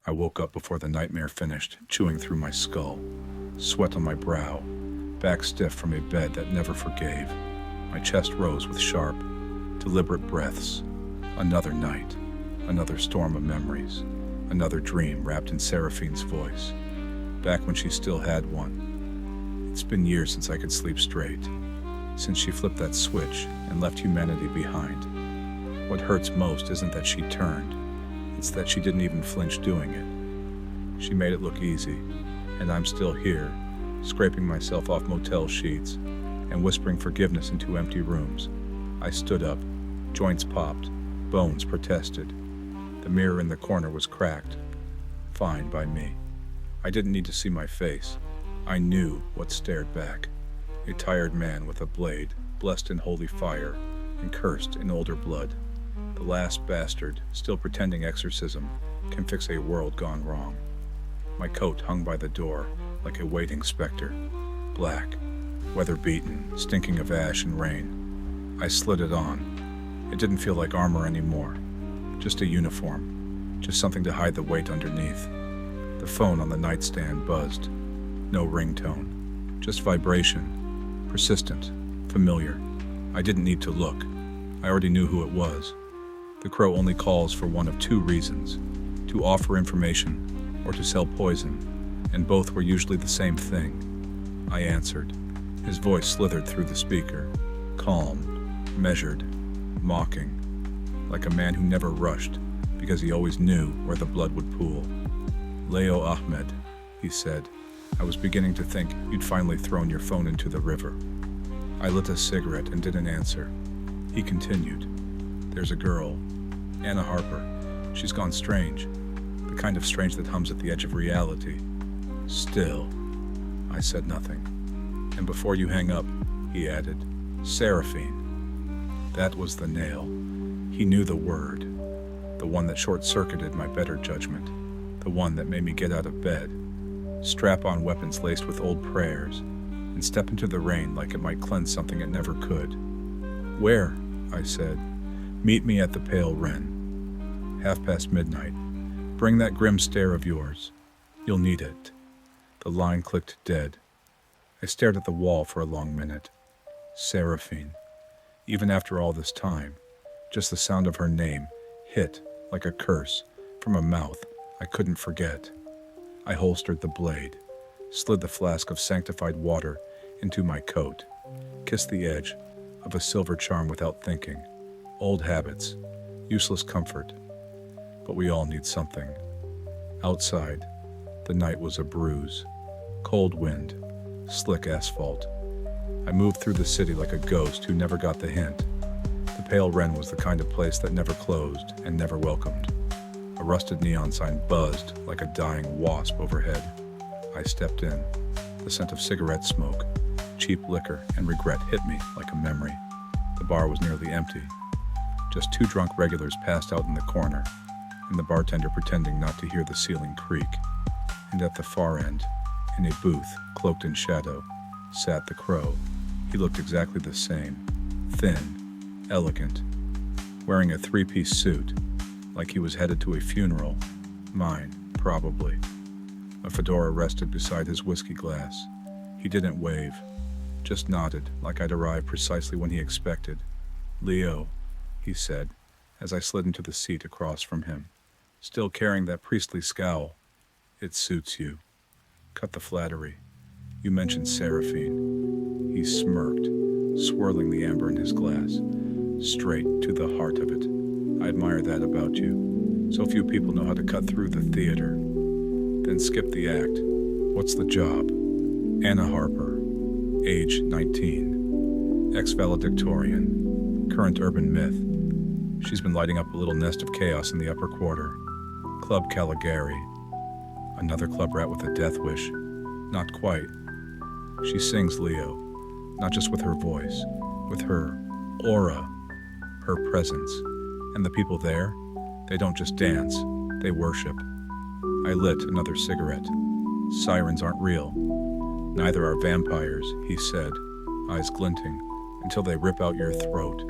I woke up before the nightmare finished, chewing through my skull, sweat on my brow, back stiff from a bed that never forgave. My chest rose with sharp, deliberate breaths. Another night, another storm of memories, another dream wrapped in Seraphine's voice, back when she still had one. It's been years since I could sleep straight, since she flipped that switch and left humanity behind. What hurts most isn't that she turned, it's that she didn't even flinch doing it. She made it look easy, and I'm still here, scraping myself off motel sheets and whispering forgiveness into empty rooms. I stood up, joints popped, bones protested. The mirror in the corner was cracked. Fine by me. I didn't need to see my face. I knew what stared back. A tired man with a blade, blessed in holy fire and cursed in older blood. The last bastard, still pretending exorcism, can fix a world gone wrong. My coat hung by the door like a waiting specter, black, weather-beaten, stinking of ash and rain. I slid it on. It didn't feel like armor anymore, just a uniform, just something to hide the weight underneath. The phone on the nightstand buzzed. No ringtone, just vibration, persistent, familiar. I didn't need to look. I already knew who it was. The crow only calls for one of two reasons: to offer information or to sell poison, and both were usually the same thing. I answered. His voice slithered through the speaker, calm, measured, mocking, like a man who never rushed because he always knew where the blood would pool. Leo Ahmed, he said. I was beginning to think you'd finally thrown your phone into the river. I lit a cigarette and didn't answer. He continued. There's a girl, Anna Harper. She's gone strange, the kind of strange that hums at the edge of reality. Still, I said nothing. And before you hang up, he added, Seraphine. That was the nail. He knew the word, the one that short-circuited my better judgment, the one that made me get out of bed, strap on weapons laced with old prayers, and step into the rain like it might cleanse something it never could. Where? I said. Meet me at the Pale Wren. midnight. Bring that grim stare of yours. You'll need it. The line clicked dead. I stared at the wall for a long minute. Seraphine. Even after all this time, just the sound of her name hit like a curse from a mouth I couldn't forget. I holstered the blade, slid the flask of sanctified water into my coat, kissed the edge of a silver charm without thinking. Old habits, useless comfort. But we all need something. Outside, the night was a bruise. Cold wind, slick asphalt. I moved through the city like a ghost who never got the hint. The Pale Wren was the kind of place that never closed and never welcomed. A rusted neon sign buzzed like a dying wasp overhead. I stepped in. The scent of cigarette smoke, cheap liquor, and regret hit me like a memory. The bar was nearly empty. Just two drunk regulars passed out in the corner, and the bartender pretending not to hear the ceiling creak. And at the far end, in a booth, cloaked in shadow, sat the crow. He looked exactly the same, thin, elegant, wearing a three-piece suit, like he was headed to a funeral. Mine, probably. A fedora rested beside his whiskey glass. He didn't wave, just nodded like I'd arrived precisely when he expected. Leo, he said, as I slid into the seat across from him, still carrying that priestly scowl. It suits you. Cut the flattery. You mentioned Seraphine. He smirked, swirling the amber in his glass, straight to the heart of it. I admire that about you. So few people know how to cut through the theater. Then skip the act. What's the job? Anna Harper, age 19, ex-valedictorian, current urban myth. She's been lighting up a little nest of chaos in the upper quarter. Club Caligari. Another club rat with a death wish. Not quite. She sings, Leo, not just with her voice, with her aura, her presence. And the people there, they don't just dance, they worship. I lit another cigarette. Sirens aren't real. Neither are vampires, he said, eyes glinting, until they rip out your throat.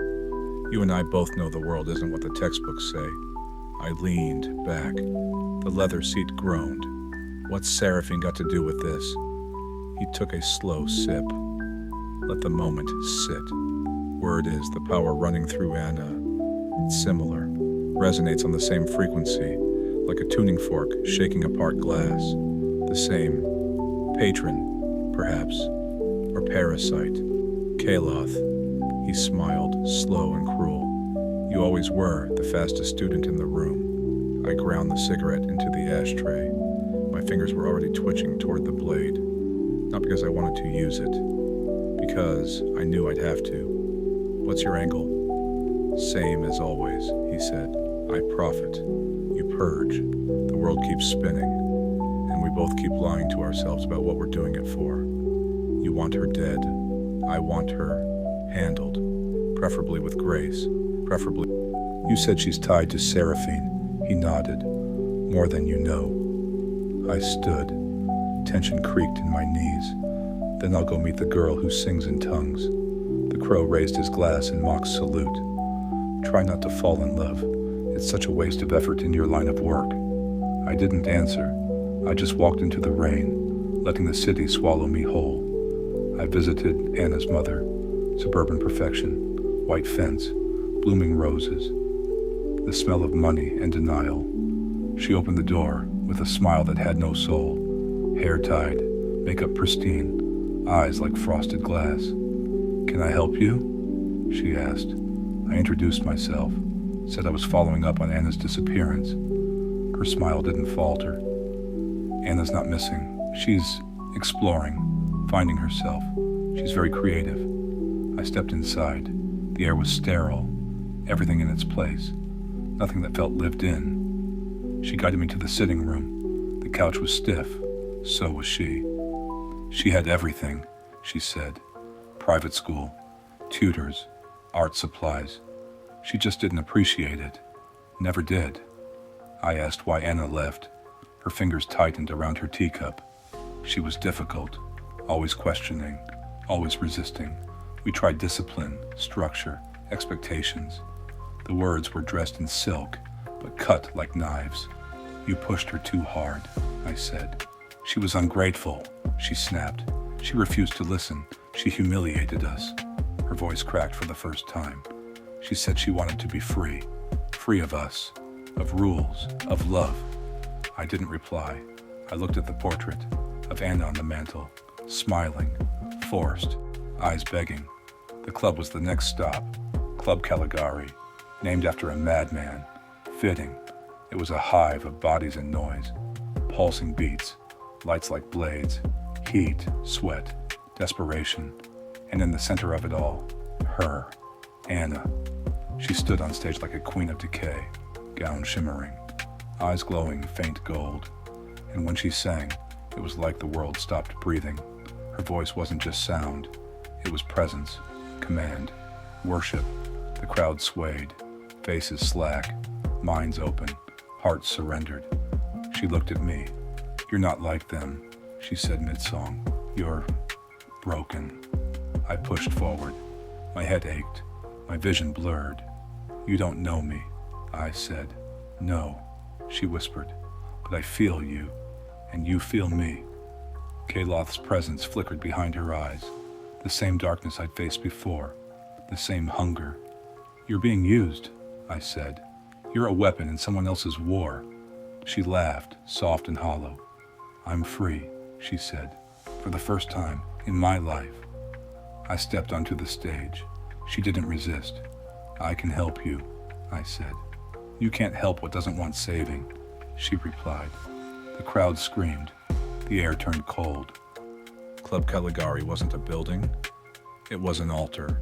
You and I both know the world isn't what the textbooks say. I leaned back. The leather seat groaned. What's Seraphine got to do with this? He took a slow sip. Let the moment sit. Word is the power running through Anna. It's similar. Resonates on the same frequency, like a tuning fork shaking apart glass. The same. Patron, perhaps. Or parasite. Kaloth. He smiled, slow and cruel. You always were the fastest student in the room. I ground the cigarette into the ashtray. My fingers were already twitching toward the blade. Not because I wanted to use it. Because I knew I'd have to. What's your angle? Same as always, he said. I profit. You purge. The world keeps spinning. And we both keep lying to ourselves about what we're doing it for. You want her dead. I want her handled. Preferably with grace. Preferably. You said she's tied to Seraphine. He nodded. More than you know. I stood. Tension creaked in my knees. Then I'll go meet the girl who sings in tongues. The crow raised his glass in mock salute. Try not to fall in love. It's such a waste of effort in your line of work. I didn't answer. I just walked into the rain, letting the city swallow me whole. I visited Anna's mother. Suburban perfection, white fence, blooming roses, the smell of money and denial. She opened the door with a smile that had no soul, hair tied, makeup pristine, eyes like frosted glass. Can I help you? She asked. I introduced myself, said I was following up on Anna's disappearance. Her smile didn't falter. Anna's not missing. She's exploring, finding herself. She's very creative. I stepped inside. The air was sterile, everything in its place, nothing that felt lived in. She guided me to the sitting room. The couch was stiff, so was she. She had everything, she said. Private school, tutors, art supplies. She just didn't appreciate it. Never did. I asked why Anna left. Her fingers tightened around her teacup. She was difficult, always questioning, always resisting. We tried discipline, structure, expectations. The words were dressed in silk, but cut like knives. You pushed her too hard, I said. She was ungrateful, she snapped. She refused to listen. She humiliated us. Her voice cracked for the first time. She said she wanted to be free. Free of us, of rules, of love. I didn't reply. I looked at the portrait of Anna on the mantel, smiling, forced, eyes begging. The club was the next stop. Club Caligari, named after a madman. Fitting. It was a hive of bodies and noise. Pulsing beats, lights like blades, heat, sweat, desperation. And in the center of it all, her, Anna. She stood on stage like a queen of decay, gown shimmering, eyes glowing faint gold. And when she sang, it was like the world stopped breathing. Her voice wasn't just sound, it was presence, command, worship. The crowd swayed, faces slack, minds open, hearts surrendered. She looked at me. You're not like them, she said mid-song. You're broken. I pushed forward. My head ached, my vision blurred. You don't know me, I said. No, she whispered, but I feel you, and you feel me. Kaloth's presence flickered behind her eyes, the same darkness I'd faced before, the same hunger. You're being used, I said. You're a weapon in someone else's war. She laughed, soft and hollow. I'm free, she said, for the first time in my life. I stepped onto the stage. She didn't resist. I can help you, I said. You can't help what doesn't want saving, she replied. The crowd screamed. The air turned cold. Club Caligari wasn't a building. It was an altar.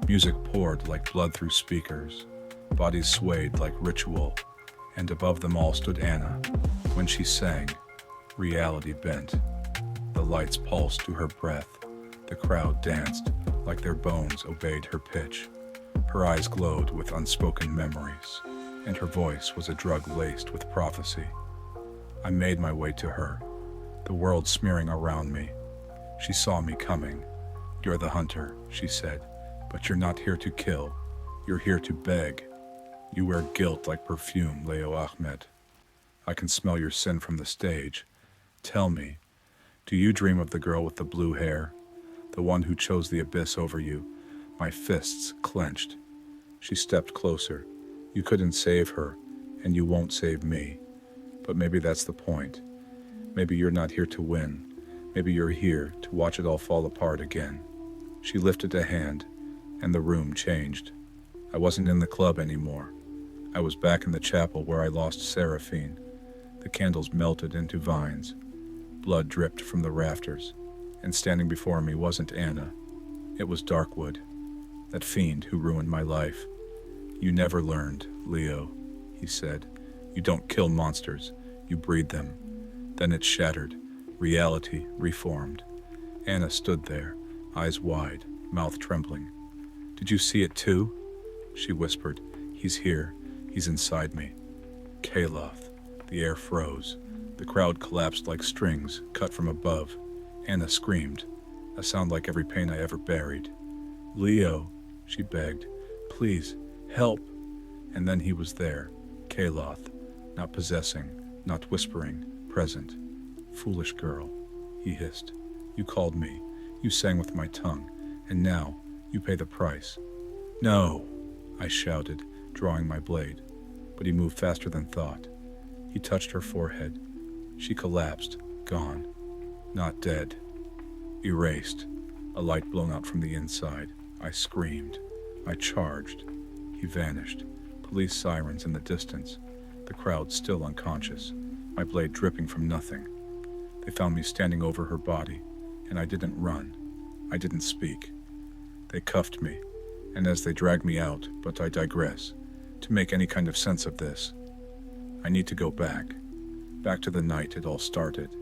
Music poured like blood through speakers. Bodies swayed like ritual. And above them all stood Anna. When she sang, reality bent. The lights pulsed to her breath. The crowd danced like their bones obeyed her pitch. Her eyes glowed with unspoken memories, and her voice was a drug laced with prophecy. I made my way to her, the world smearing around me. She saw me coming. You're the hunter, she said, but you're not here to kill. You're here to beg. You wear guilt like perfume, Leo Ahmed. I can smell your sin from the stage. Tell me, do you dream of the girl with the blue hair? The one who chose the abyss over you? My fists clenched. She stepped closer. You couldn't save her, and you won't save me. But maybe that's the point. Maybe you're not here to win. Maybe you're here to watch it all fall apart again. She lifted a hand, and the room changed. I wasn't in the club anymore. I was back in the chapel where I lost Seraphine. The candles melted into vines. Blood dripped from the rafters. And standing before me wasn't Anna. It was Darkwood, that fiend who ruined my life. You never learned, Leo, he said. You don't kill monsters, you breed them. Then it shattered. Reality reformed. Anna stood there, eyes wide, mouth trembling. Did you see it too? She whispered. He's here. He's inside me. Kaloth. The air froze. The crowd collapsed like strings cut from above. Anna screamed, a sound like every pain I ever buried. Leo, she begged, please, help. And then he was there, Kaloth, not possessing, not whispering, present. Foolish girl, he hissed. You called me, you sang with my tongue, and now you pay the price. No, I shouted, drawing my blade, but he moved faster than thought. He touched her forehead. She collapsed, gone. Not dead. Erased. A light blown out from the inside. I screamed. I charged. He vanished. Police sirens in the distance. The crowd still unconscious. My blade dripping from nothing. They found me standing over her body, and I didn't run. I didn't speak. They cuffed me, and as they dragged me out, but I digress, to make any kind of sense of this, I need to go back to the night it all started.